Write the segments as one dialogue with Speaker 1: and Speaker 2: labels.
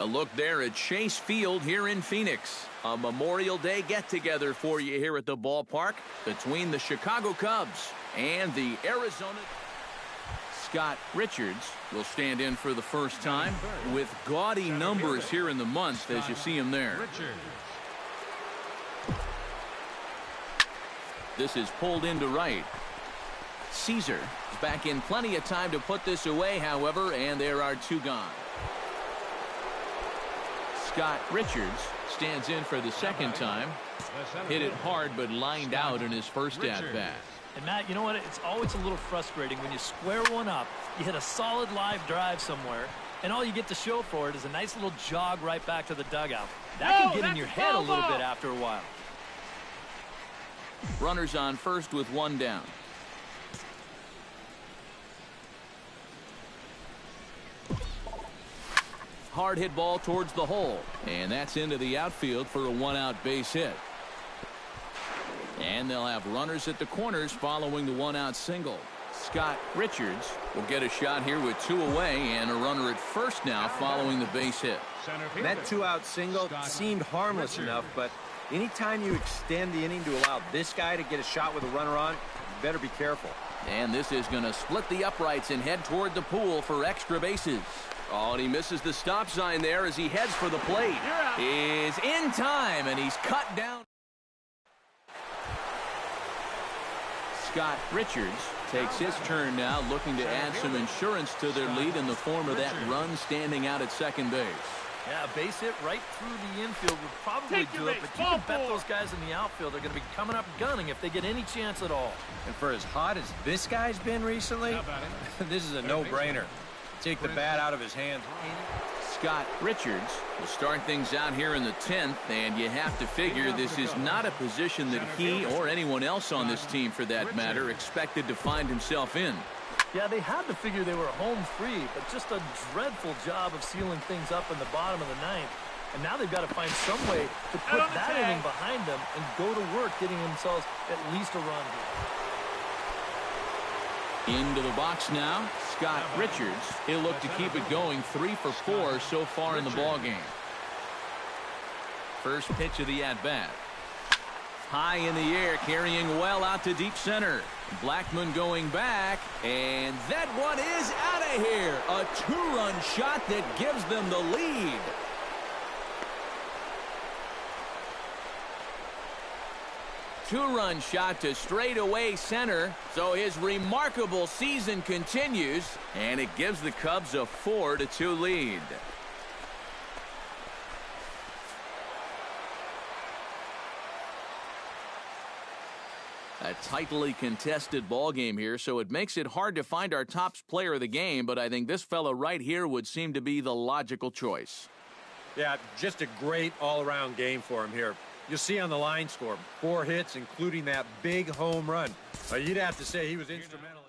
Speaker 1: A look there at Chase Field here in Phoenix. A Memorial Day get-together for you here at the ballpark between the Chicago Cubs and the Arizona. Scott Richards will stand in for the first time with gaudy numbers here in the month as you see him there. This is pulled into right. Caesar is back in plenty of time to put this away, however, and there are two gone. Scott Richards stands in for the second time. Hit it hard but lined out in his first at-bat.
Speaker 2: And Matt, you know what? It's always a little frustrating when you square one up, you hit a solid live drive somewhere, and all you get to show for it is a nice little jog right back to the dugout. That can get in your head a little bit after a while.
Speaker 1: Runners on first with one down. Hard hit ball towards the hole, and that's into the outfield for a one-out base hit. And they'll have runners at the corners following the one-out single. Scott Richards will get a shot here with two away and a runner at first now following the base hit.
Speaker 3: That two-out single seemed harmless enough, but anytime you extend the inning to allow this guy to get a shot with a runner on, you better be careful.
Speaker 1: And this is going to split the uprights and head toward the pool for extra bases. Oh, and he misses the stop sign there as he heads for the plate. Is in time, and he's cut down. Scott Richards takes his turn now, looking to add some insurance to their lead in the form of that run standing out at second base.
Speaker 2: Yeah, a base hit right through the infield would probably do it, but you can bet those guys in the outfield are going to be coming up gunning if they get any chance at all.
Speaker 3: And for as hot as this guy's been recently, this is a no-brainer. Take the bat out of his hand.
Speaker 1: Scott Richards will start things out here in the 10th, and you have to figure this is not a position that he or anyone else on this team, for that matter, expected to find himself in.
Speaker 2: Yeah, they had to figure they were home free, but just a dreadful job of sealing things up in the bottom of the ninth. And now they've got to find some way to put that inning behind them and go to work getting themselves at least a run here.
Speaker 1: Into the box now, Scott Richards. He'll look to keep it going, 3 for 4 so far in the ballgame. First pitch of the at-bat. High in the air, carrying well out to deep center. Blackmon going back, and that one is out of here. A 2-run shot that gives them the lead. Two-run shot to straightaway center, so his remarkable season continues, and it gives the Cubs a 4-2 lead. A tightly contested ball game here, so it makes it hard to find our top player of the game, but I think this fella right here would seem to be the logical choice.
Speaker 3: Yeah, just a great all-around game for him here. You'll see on the line score, 4 hits, including that big home run. You'd have to say he was instrumental.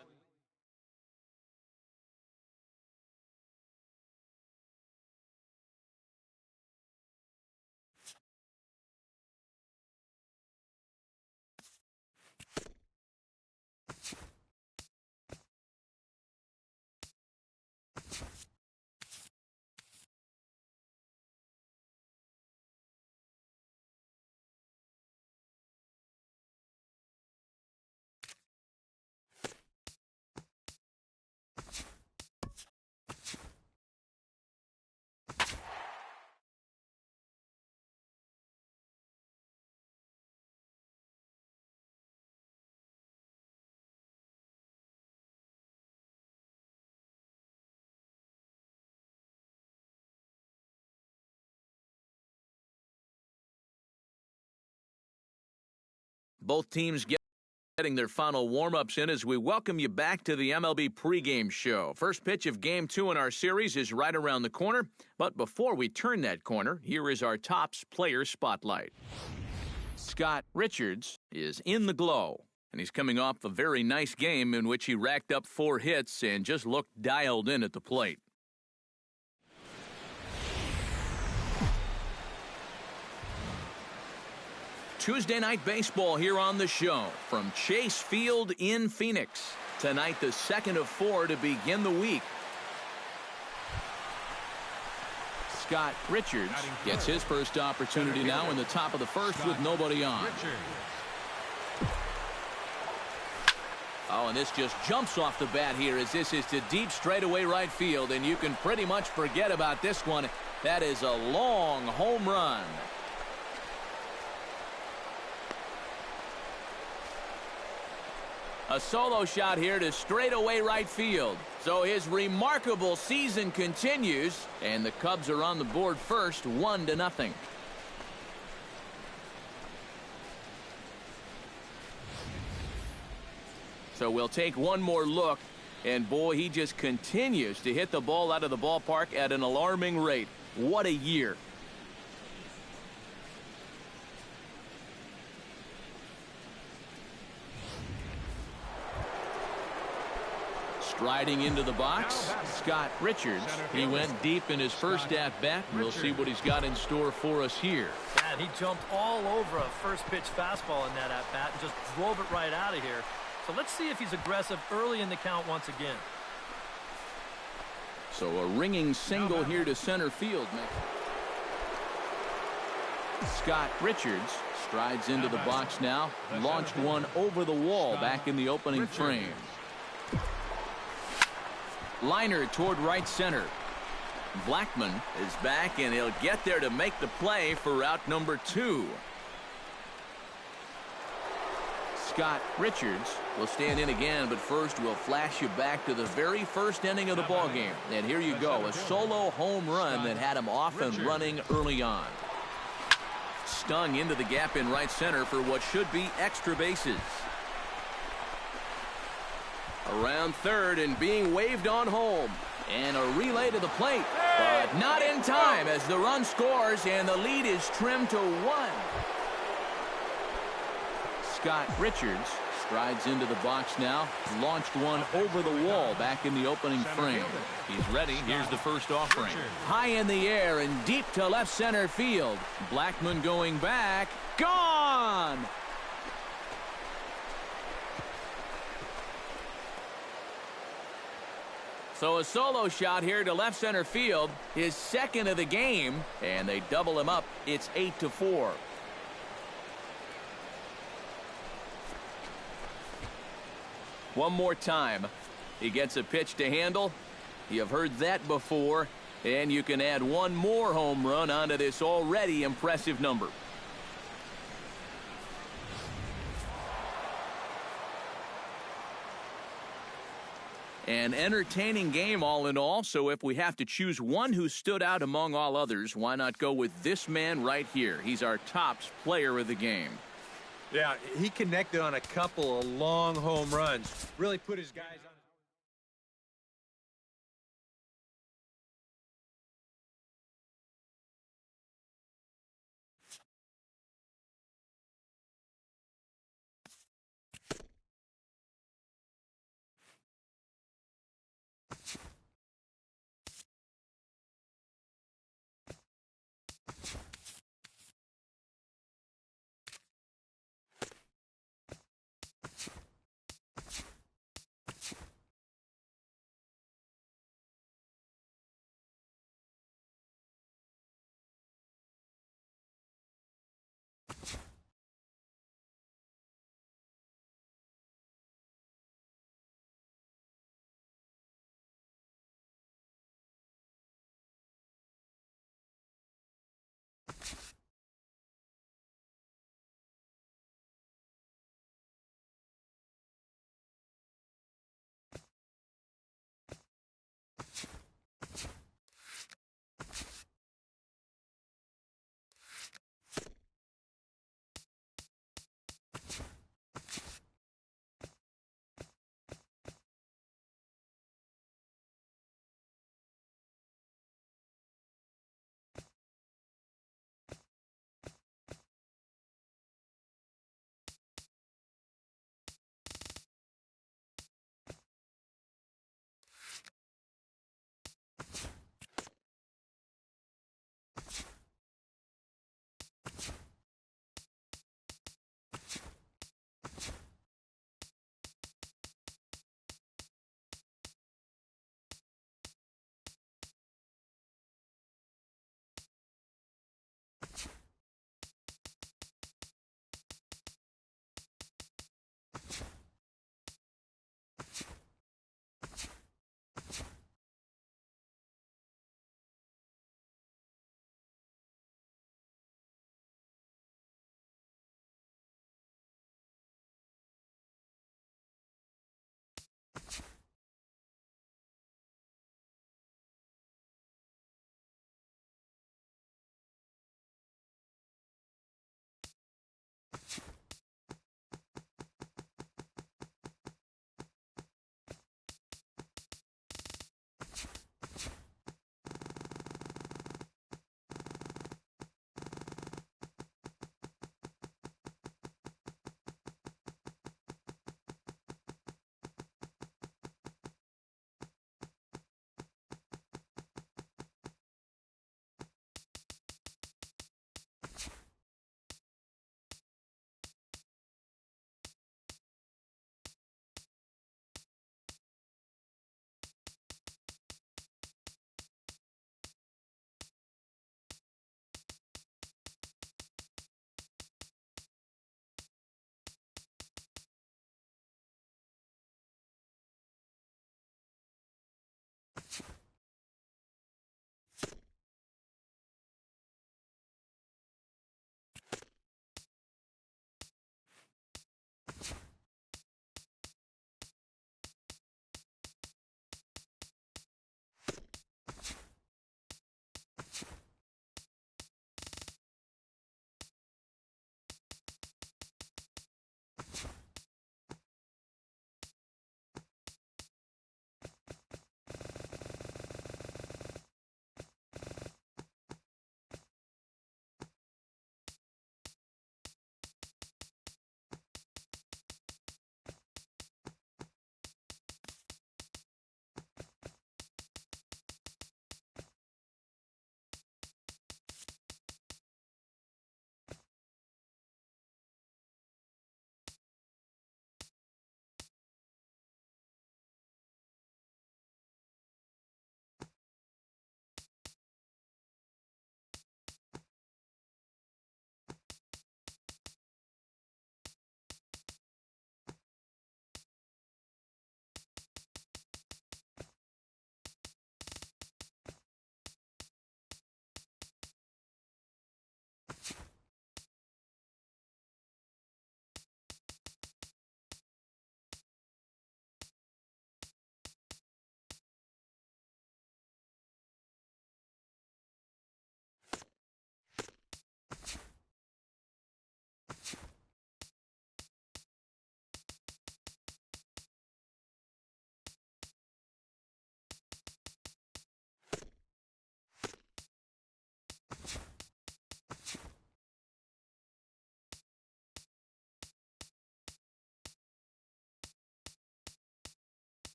Speaker 1: Both teams getting their final warm-ups in as we welcome you back to the MLB pregame show. First pitch of Game 2 in our series is right around the corner. But before we turn that corner, here is our Topps player spotlight. Scott Richards is in the glow, and he's coming off a very nice game in which he racked up 4 hits and just looked dialed in at the plate. Tuesday night baseball here on the show from Chase Field in Phoenix. Tonight, the second of 4 to begin the week. Scott Richards gets his first opportunity now in the top of the first with nobody on. Oh, and this just jumps off the bat here as this is to deep straightaway right field, and you can pretty much forget about this one. That is a long home run. A solo shot here to straightaway right field. So his remarkable season continues, and the Cubs are on the board first, 1-0. So we'll take one more look, and boy, he just continues to hit the ball out of the ballpark at an alarming rate. What a year. Striding into the box, Scott Richards. He went deep in his first at-bat. We'll see what he's got in store for us here.
Speaker 2: Yeah, and he jumped all over a first-pitch fastball in that at-bat and just drove it right out of here. So let's see if he's aggressive early in the count once again.
Speaker 1: So a ringing single here to center field. Scott Richards strides into the box now. Launched one over the wall back in the opening frame. Liner toward right center. Blackman is back, and he'll get there to make the play for out number 2. Scott Richards will stand in again, but first we'll flash you back to the very first inning of the ballgame. And here you go, a solo home run that had him off and running early on. Stung into the gap in right center for what should be extra bases. Around third and being waved on home. And a relay to the plate, but not in time as the run scores and the lead is trimmed to 1. Scott Richards strides into the box now. Launched one over the wall back in the opening frame. He's ready. Here's the first offering. High in the air and deep to left center field. Blackman going back. Gone! So a solo shot here to left center field. His second of the game. And they double him up. It's 8-4. One more time. He gets a pitch to handle. You've heard that before. And you can add one more home run onto this already impressive number. An entertaining game all in all. So if we have to choose one who stood out among all others, why not go with this man right here? He's our tops player of the game.
Speaker 3: Yeah, he connected on a couple of long home runs. Really put his guys on.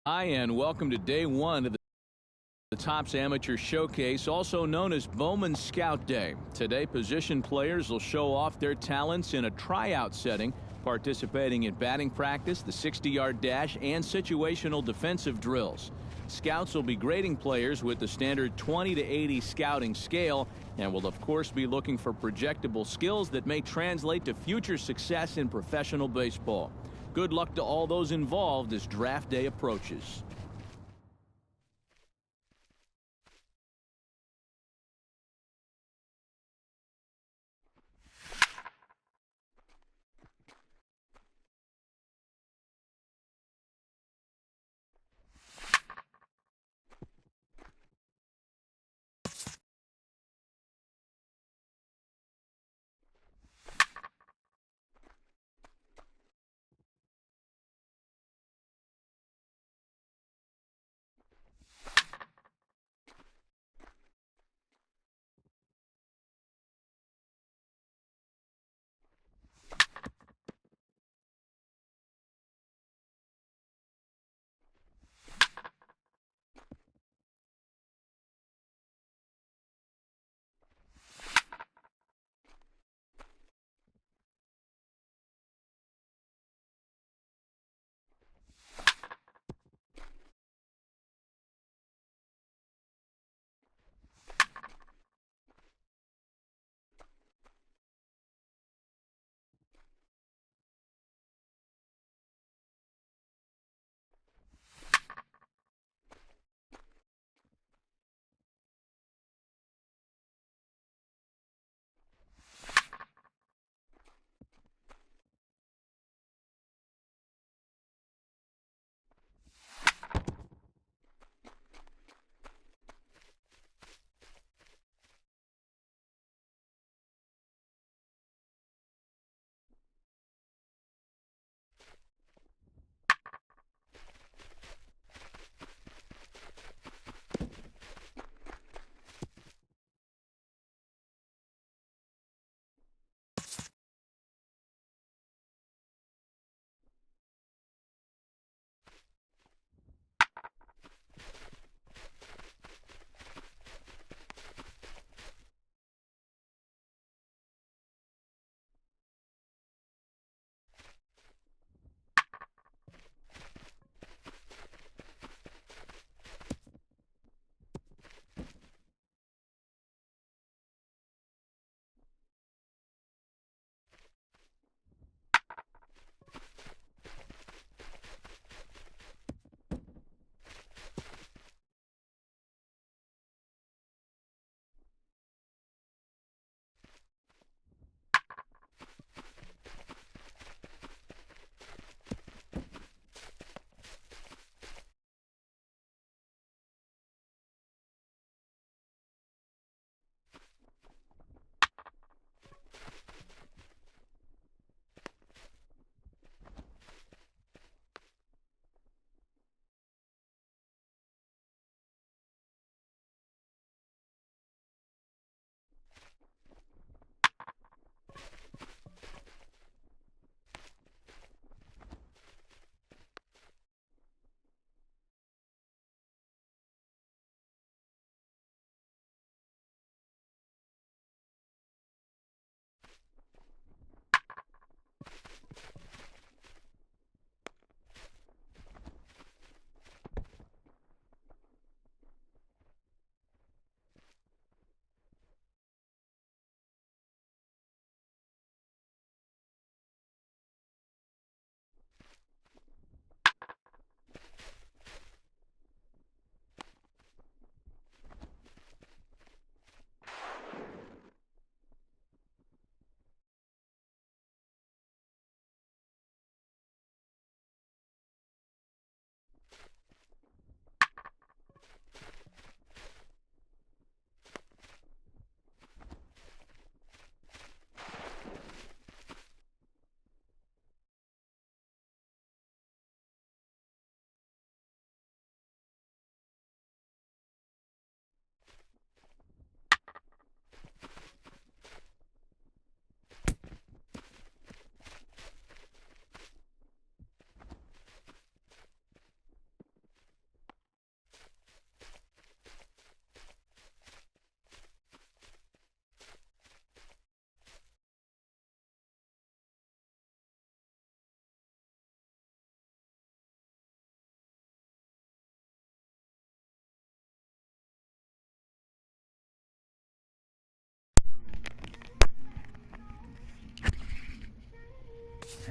Speaker 1: Hi, and welcome to day one of the Topps Amateur Showcase, also known as Bowman Scout Day. Today, position players will show off their talents in a tryout setting, participating in batting practice, the 60-yard dash, and situational defensive drills. Scouts will be grading players with the standard 20 to 80 scouting scale and will, of course, be looking for projectable skills that may translate to future success in professional baseball. Good luck to all those involved as draft day approaches.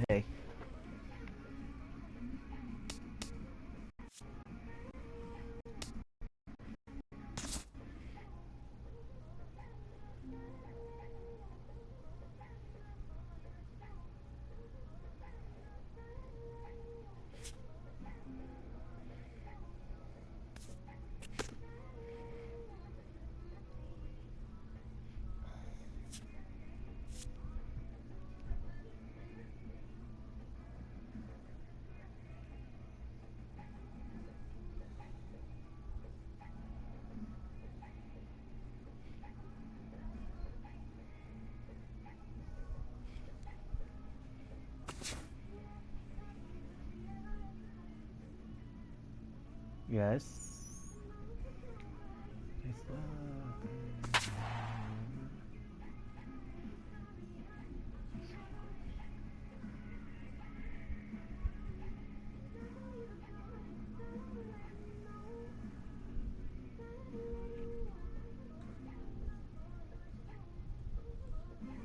Speaker 4: Hey. Yes.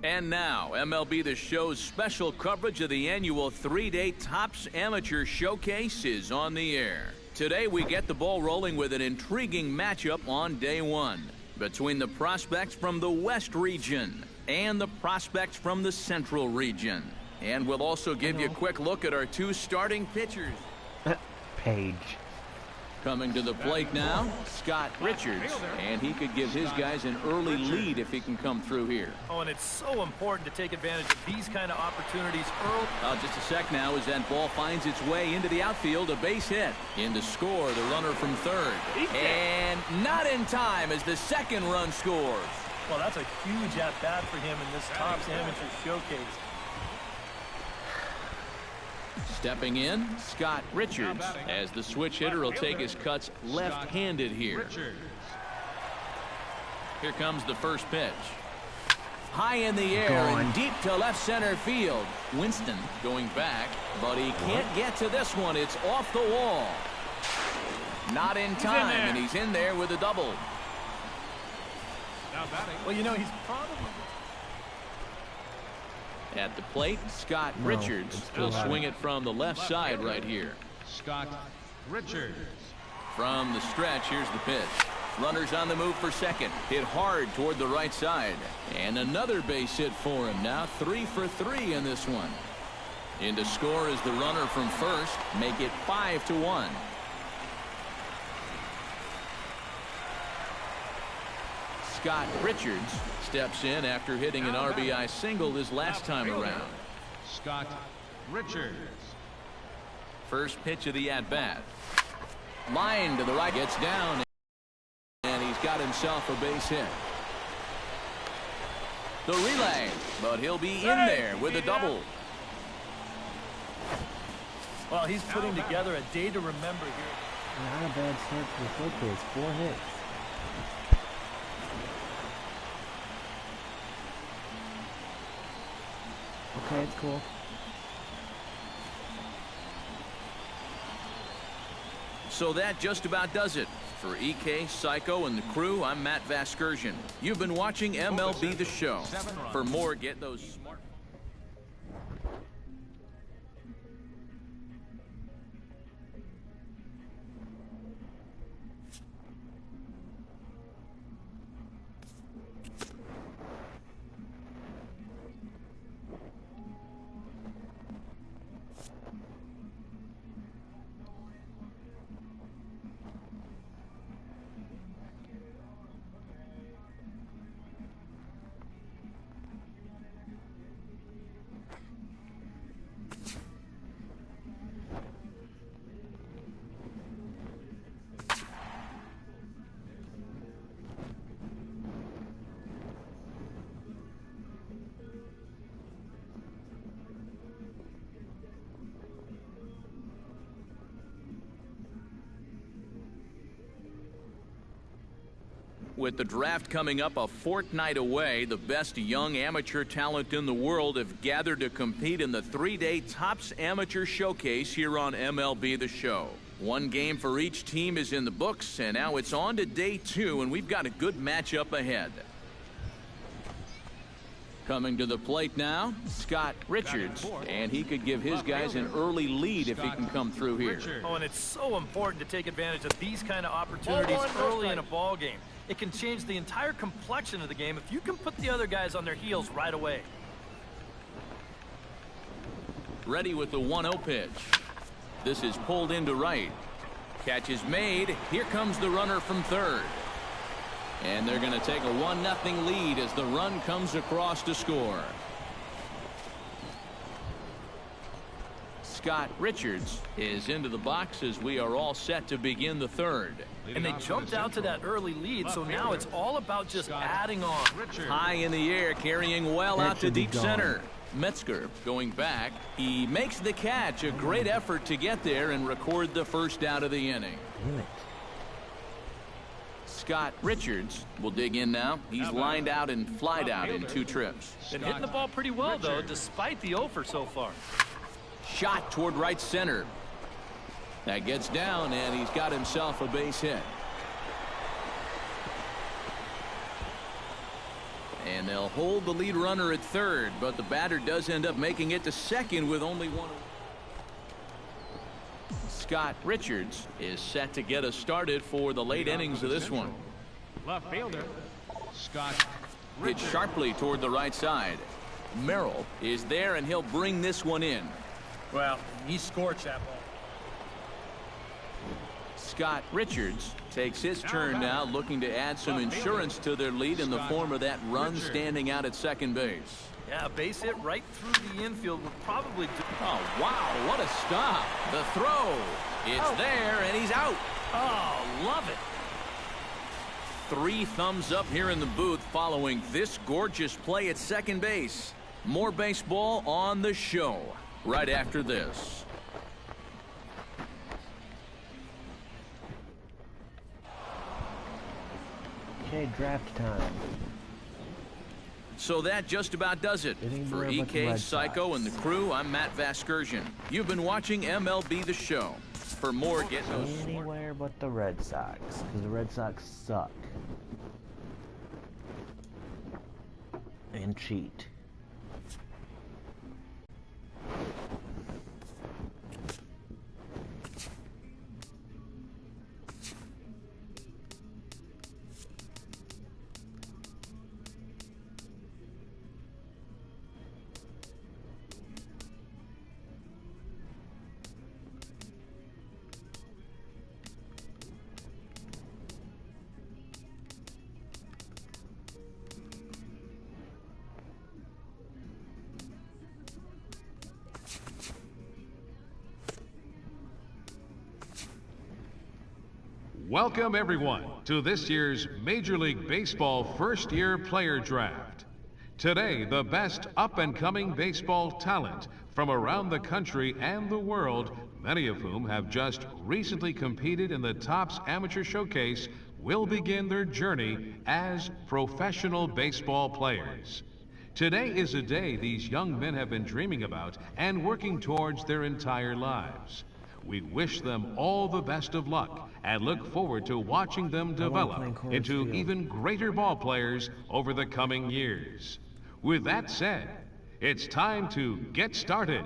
Speaker 1: And now, MLB The Show's special coverage of the annual 3-day Topps Amateur Showcase is on the air. Today, we get the ball rolling with an intriguing matchup on day one between the prospects from the West region and the prospects from the Central region. And we'll also give you a quick look at our two starting pitchers.
Speaker 4: Paige.
Speaker 1: Coming to the plate now, Scott Richards, and he could give his guys an early lead if he can come through here.
Speaker 2: Oh, and it's so important to take advantage of these kind of opportunities early.
Speaker 1: Just a sec now as that ball finds its way into the outfield, a base hit. In to score, the runner from third. And not in time as the second run scores.
Speaker 2: Well, that's a huge at-bat for him in this Topps Amateur Showcase.
Speaker 1: Stepping in, Scott Richards, as the switch hitter will take his cuts left-handed here. Here comes the first pitch. High in the air and deep to left center field. Winston going back, but he can't get to this one. It's off the wall. Not in time, and he's in there with a double.
Speaker 2: Well, you know, he's probably...
Speaker 1: At the plate, Scott Richards will swing it from the left side right here.
Speaker 5: Scott Richards.
Speaker 1: From the stretch, here's the pitch. Runners on the move for second. Hit hard toward the right side. And another base hit for him. Now 3 for 3 in this one. In to score is the runner from first. Make it 5-1. Scott Richards steps in after hitting an RBI single his last time around.
Speaker 5: Scott Richards.
Speaker 1: First pitch of the at-bat. Line to the right, gets down, and he's got himself a base hit. The relay, but he'll be in there with a double.
Speaker 2: Well, he's putting together a day to remember here.
Speaker 4: Not a bad start for the showcase. 4 hits. Okay, it's cool.
Speaker 1: So that just about does it. For EK, Psycho, and the crew, I'm Matt Vasgersian. You've been watching MLB The Show. For more, get those smart... With the draft coming up a fortnight away, the best young amateur talent in the world have gathered to compete in the 3-day Topps Amateur Showcase here on MLB The Show. One game for each team is in the books, and now it's on to day 2, and we've got a good matchup ahead. Coming to the plate now, Scott Richards, and he could give his guys an early lead if he can come through here.
Speaker 2: Oh, and it's so important to take advantage of these kind of opportunities early in a ball game. It can change the entire complexion of the game if you can put the other guys on their heels right away.
Speaker 1: Ready with the 1-0 pitch. This is pulled into right. Catch is made. Here comes the runner from third. And they're going to take a 1-0 lead as the run comes across to score. Scott Richards is into the box as we are all set to begin the third.
Speaker 2: And they jumped out to that early lead, so now it's all about just adding on.
Speaker 1: High in the air, carrying well out to deep center. Metzger going back. He makes the catch. A great effort to get there and record the first out of the inning. Scott Richards will dig in now. He's lined out and flied out in 2 trips.
Speaker 2: Been hitting the ball pretty well, though, despite the offer so far.
Speaker 1: Shot toward right center. That gets down, and he's got himself a base hit. And they'll hold the lead runner at third, but the batter does end up making it to second with only 1. Scott Richards is set to get us started for the late innings of this one.
Speaker 5: Left fielder, Scott
Speaker 1: Hit
Speaker 5: Richards.
Speaker 1: sharply toward the right side. Merrill is there, and he'll bring this one in.
Speaker 3: Well, he scorched that ball.
Speaker 1: Scott Richards takes his turn now, looking to add some insurance to their lead in the form of that run standing out at second base.
Speaker 2: Yeah, a base hit right through the infield would probably do.
Speaker 1: Oh, wow, what a stop. The throw. It's there, and he's out.
Speaker 2: Oh, love it.
Speaker 1: 3 thumbs up here in the booth following this gorgeous play at second base. More baseball on the show right after this.
Speaker 4: Okay, draft time.
Speaker 1: So that just about does it. For EK, Psycho, and the crew, I'm Matt Vasgersian. You've been watching MLB The Show. For more, get those...
Speaker 4: Anywhere but the Red Sox, because the Red Sox suck. And cheat.
Speaker 5: Welcome, everyone, to this year's Major League Baseball first-year player draft. Today, the best up-and-coming baseball talent from around the country and the world, many of whom have just recently competed in the Topps Amateur Showcase, will begin their journey as professional baseball players. Today is a day these young men have been dreaming about and working towards their entire lives. We wish them all the best of luck and look forward to watching them develop into even greater ball players over the coming years. With that said, it's time to get started.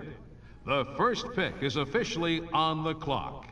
Speaker 5: The first pick is officially on the clock.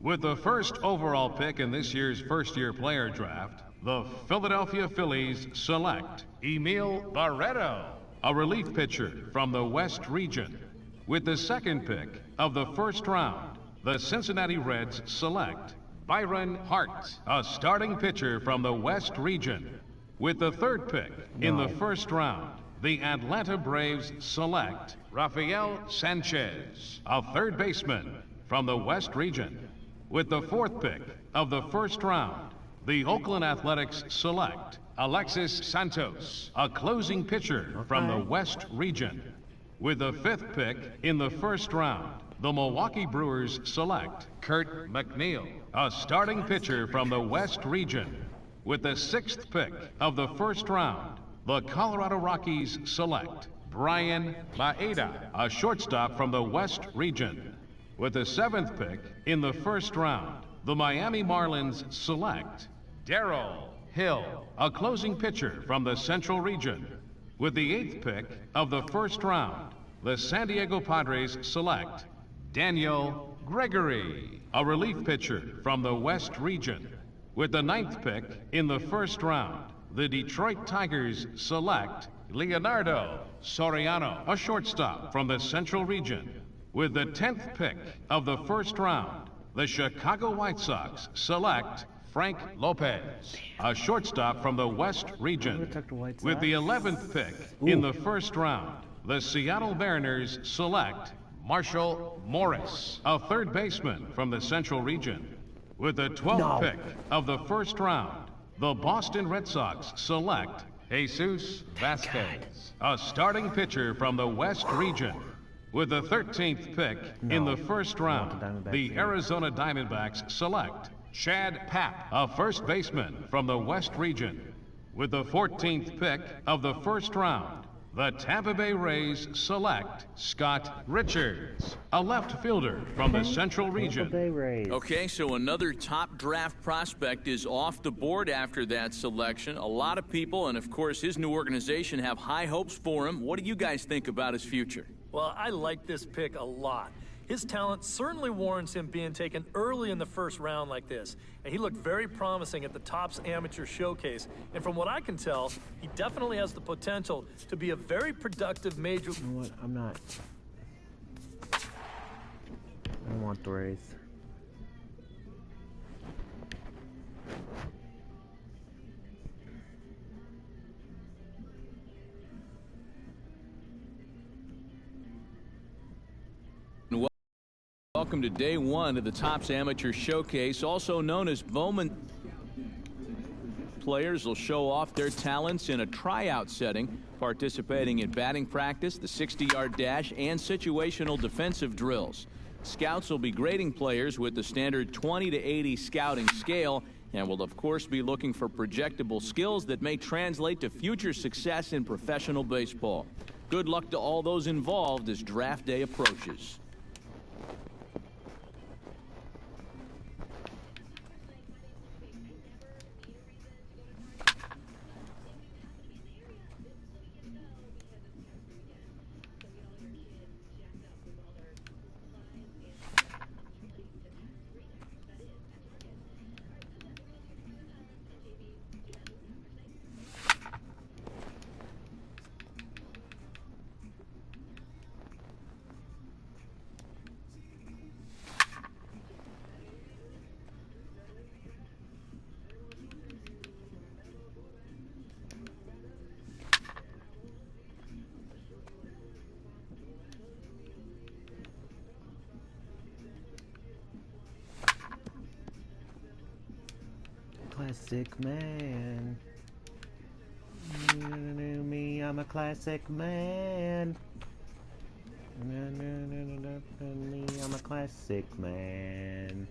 Speaker 5: With the first overall pick in this year's first-year player draft, the Philadelphia Phillies select Emil Barreto, a relief pitcher from the West Region. With the second pick of the first round, the Cincinnati Reds select Byron Hart, a starting pitcher from the West Region. With the third pick in the first round, the Atlanta Braves select Rafael Sanchez, a third baseman from the West Region. With the fourth pick of the first round, the Oakland Athletics select Alexis Santos, a closing pitcher from the West Region. With the fifth pick in the first round, the Milwaukee Brewers select Kurt McNeil, a starting pitcher from the West Region. With the sixth pick of the first round, the Colorado Rockies select Brian Maeda, a shortstop from the West Region. With the seventh pick in the first round, the Miami Marlins select Darrell Hill, a closing pitcher from the Central Region. With the 8th pick of the first round, the San Diego Padres select Daniel Gregory, a relief pitcher from the West Region. With the 9th pick in the first round, the Detroit Tigers select Leonardo Soriano, a shortstop from the Central Region. With the 10th pick of the first round, the Chicago White Sox select Frank Lopez, a shortstop from the West Region. With the 11th pick in the first round, the Seattle Mariners select Marshall Morris, a third baseman from the Central Region. With the 12th pick of the first round, the Boston Red Sox select Jesus Vasquez, a starting pitcher from the West Region. With the 13th pick in the first round, the Arizona Diamondbacks select Chad Papp, a first baseman from the West Region. With the 14th pick of the first round, the Tampa Bay Rays select Scott Richards, a left fielder from the Central Region.
Speaker 1: Okay, so another top draft prospect is off the board after that selection. A lot of people, and of course his new organization, have high hopes for him. What do you guys think about his future?
Speaker 2: Well, I like this pick a lot. His talent certainly warrants him being taken early in the first round like this. And he looked very promising at the Topps Amateur Showcase. And from what I can tell, he definitely has the potential to be a very productive major.
Speaker 4: You know what? I'm not. I don't want the Rays.
Speaker 1: Welcome to day one of the Topps Amateur Showcase, also known as Bowman. Players will show off their talents in a tryout setting, participating in batting practice, the 60-yard dash, and situational defensive drills. Scouts will be grading players with the standard 20 to 80 scouting scale and will, of course, be looking for projectable skills that may translate to future success in professional baseball. Good luck to all those involved as draft day approaches.
Speaker 4: Classic man. Me, I'm a classic man. Me, I'm a classic man.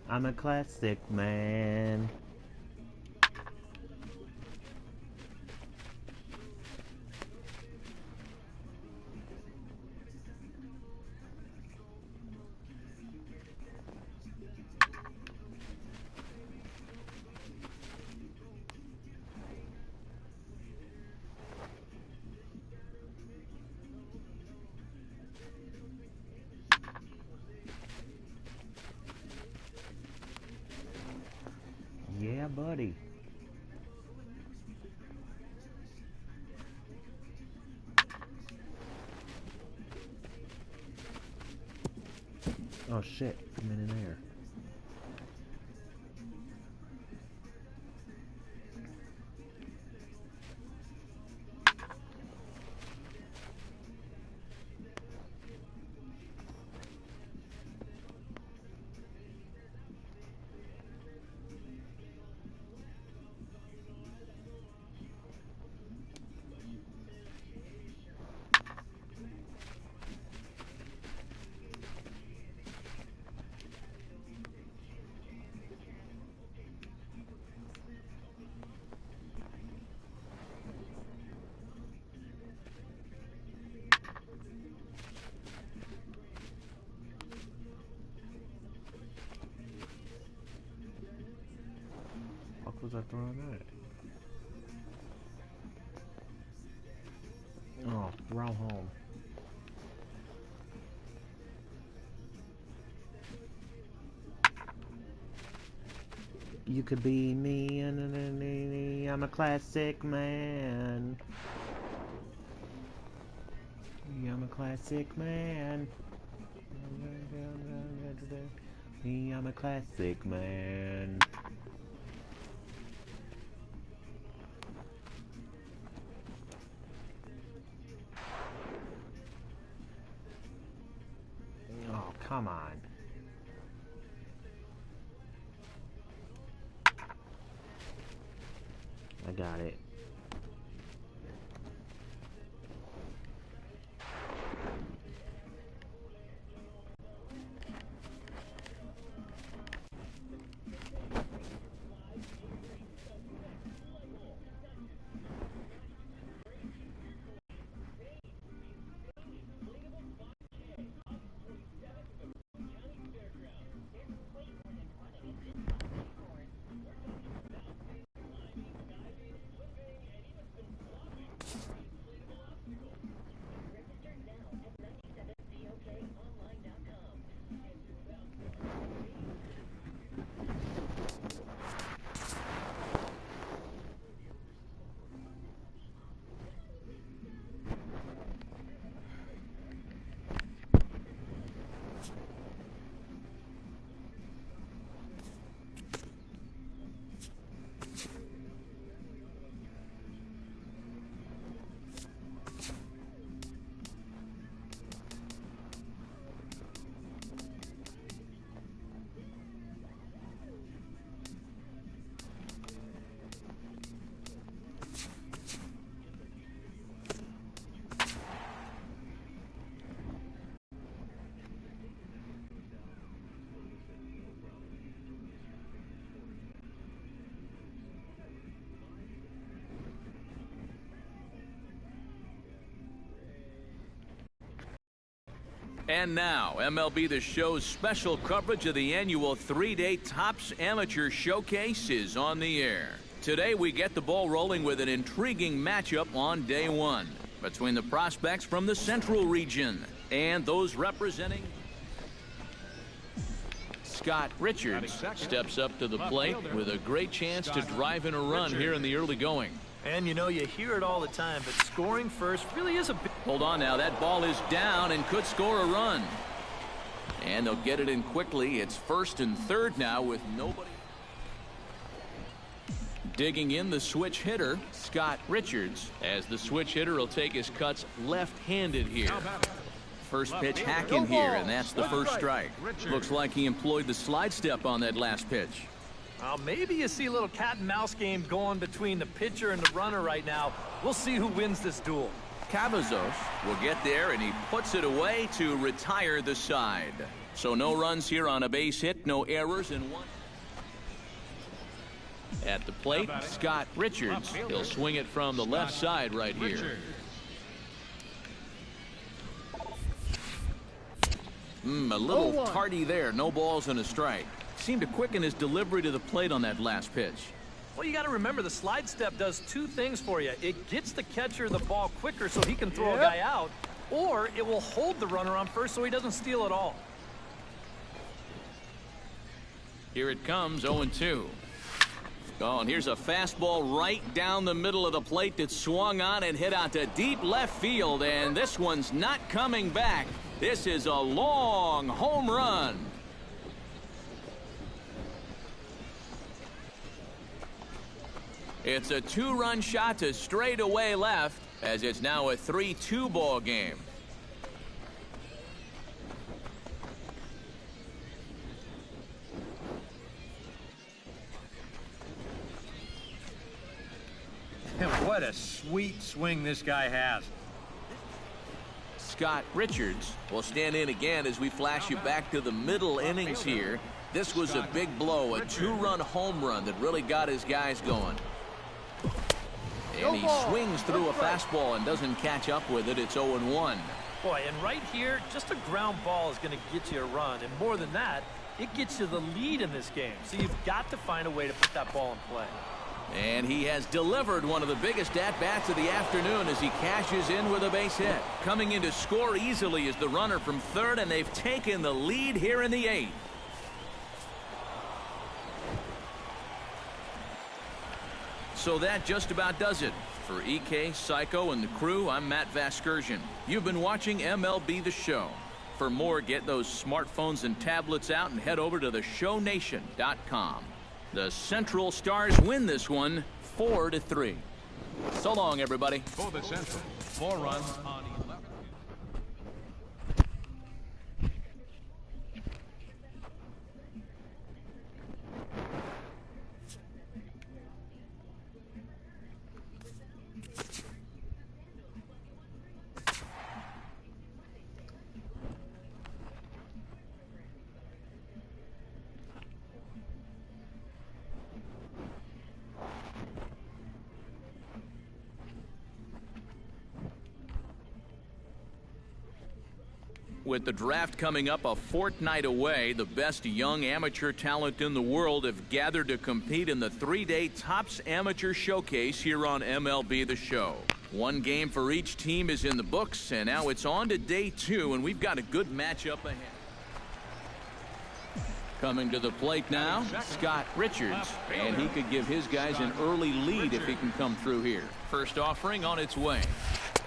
Speaker 4: I'm a classic man. Yeah, buddy. Oh shit, I'm in there. was I throwing that? Oh, throw home. You could be me, and I'm a classic man. I'm a classic man. Me, I'm a classic man. Oh, come on. I got it.
Speaker 1: And now, MLB The Show's special coverage of the annual 3-day Topps Amateur Showcase is on the air. Today, we get the ball rolling with an intriguing matchup on day one between the prospects from the Central region and those representing. Scott Richards steps up to the plate with a great chance to drive in a run here in the early going.
Speaker 2: And you know, you hear it all the time, but scoring first really is a big...
Speaker 1: Hold on now, that ball is down and could score a run. And they'll get it in quickly. It's first and third now with nobody. Digging in the switch hitter, Scott Richards, as the switch hitter will take his cuts left-handed here. First pitch hacking here, and that's the first strike. Looks like he employed the slide step on that last pitch.
Speaker 2: Well, maybe you see a little cat and mouse game going between the pitcher and the runner right now. We'll see who wins this duel.
Speaker 1: Cavazos will get there, and he puts it away to retire the side. So no runs here on a base hit, no errors, and one. At the plate, Scott Richards. He'll swing it from the left side right here. A little tardy there. No balls and a strike. Seemed to quicken his delivery to the plate on that last pitch.
Speaker 2: Well, you got to remember the slide step does two things for you. It gets the catcher the ball quicker so he can throw a guy out, or it will hold the runner on first so he doesn't steal it all.
Speaker 1: Here it comes, 0-2. Oh, and here's a fastball right down the middle of the plate that swung on and hit out to deep left field, and this one's not coming back. This is a long home run. It's a two-run shot to straightaway left, as it's now a 3-2 ball game.
Speaker 3: What a sweet swing this guy has.
Speaker 1: Scott Richards will stand in again as we flash you back to the middle innings here. This was a big blow, a two-run home run that really got his guys going. And he swings through a fastball and doesn't catch up with it. It's 0-1.
Speaker 2: Boy, and right here, just a ground ball is going to get you a run. And more than that, it gets you the lead in this game. So you've got to find a way to put that ball in play.
Speaker 1: And he has delivered one of the biggest at-bats of the afternoon as he cashes in with a base hit. Coming in to score easily is the runner from third, and they've taken the lead here in the 8th. So that just about does it. For EK, Psycho, and the crew, I'm Matt Vasgersian. You've been watching MLB The Show. For more, get those smartphones and tablets out and head over to theshownation.com. The Central Stars win this one 4-3. So long, everybody.
Speaker 5: For the Central, 4 runs on 11.
Speaker 1: With the draft coming up a fortnight away, the best young amateur talent in the world have gathered to compete in the 3-day Topps Amateur Showcase here on MLB The Show. One game for each team is in the books, and now it's on to day 2, and we've got a good matchup ahead. Coming to the plate now, Scott Richards, and he could give his guys an early lead if he can come through here. First offering on its way.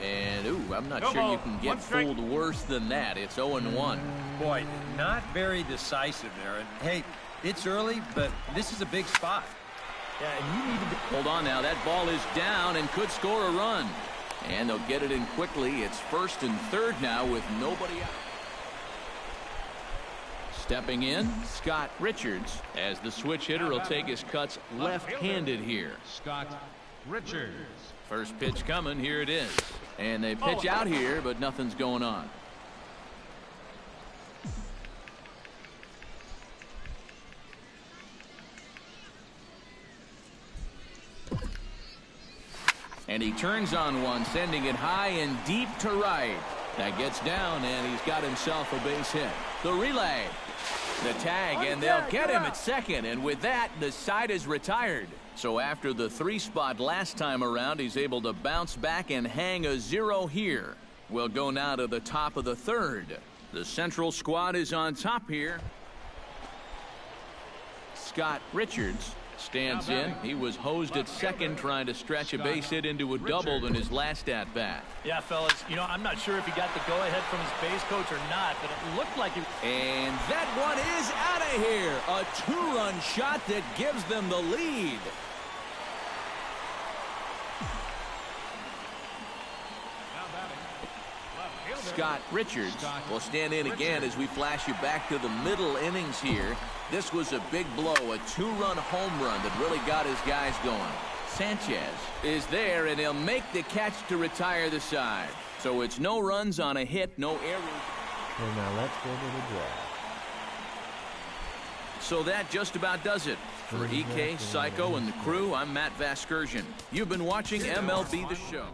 Speaker 1: And, ooh, I'm not sure you can get fooled worse than that. It's 0-1.
Speaker 3: Boy, not very decisive there. And, hey, it's early, but this is a big spot.
Speaker 2: Yeah, and you needed to...
Speaker 1: Hold on now. That ball is down and could score a run. And they'll get it in quickly. It's first and third now with nobody out. Stepping in, Scott Richards, as the switch hitter will take his cuts left-handed here.
Speaker 5: Scott Richards.
Speaker 1: First pitch coming. Here it is. And they pitch out here, but nothing's going on. And he turns on one, sending it high and deep to right. That gets down, and he's got himself a base hit. The relay. The tag, and they'll get him at second. And with that, the side is retired. So after the 3 spot last time around, he's able to bounce back and hang a 0 here. We'll go now to the top of the 3rd. The Central squad is on top here. Scott Richards stands in. He was hosed at second trying to stretch a base hit into a double in his last at-bat.
Speaker 2: Yeah, fellas, you know, I'm not sure if he got the go-ahead from his base coach or not, but it looked like he...
Speaker 1: And that one is out of here. A 2-run shot that gives them the lead. Scott Richards will stand in again as we flash you back to the middle innings here. This was a big blow, a 2-run home run that really got his guys going. Sanchez is there, and he'll make the catch to retire the side. So it's no runs on a hit, no errors.
Speaker 4: And now let's go to the draft.
Speaker 1: So that just about does it. For EK, Psycho, and the crew, I'm Matt Vasgersian. You've been watching MLB The Show.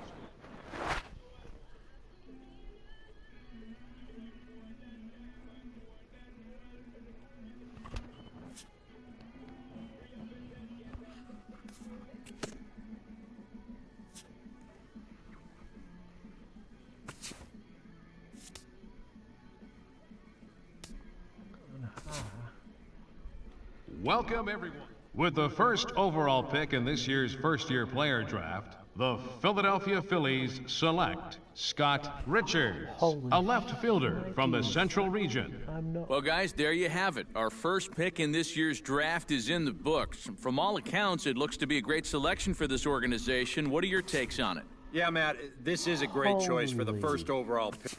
Speaker 5: Welcome, everyone. With the first overall pick in this year's first-year player draft, the Philadelphia Phillies select Scott Richards, a left fielder from the Central region.
Speaker 1: Well, guys, there you have it. Our first pick in this year's draft is in the books. From all accounts, it looks to be a great selection for this organization. What are your takes on it?
Speaker 3: Yeah, Matt, this is a great choice for the first overall pick.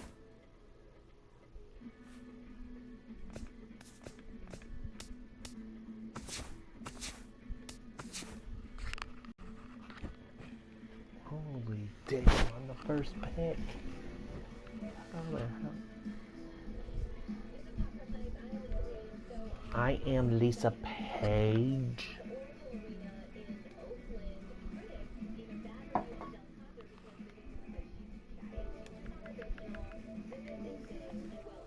Speaker 4: Holy dick on the first pick. How the hell? I am Lisa Paige.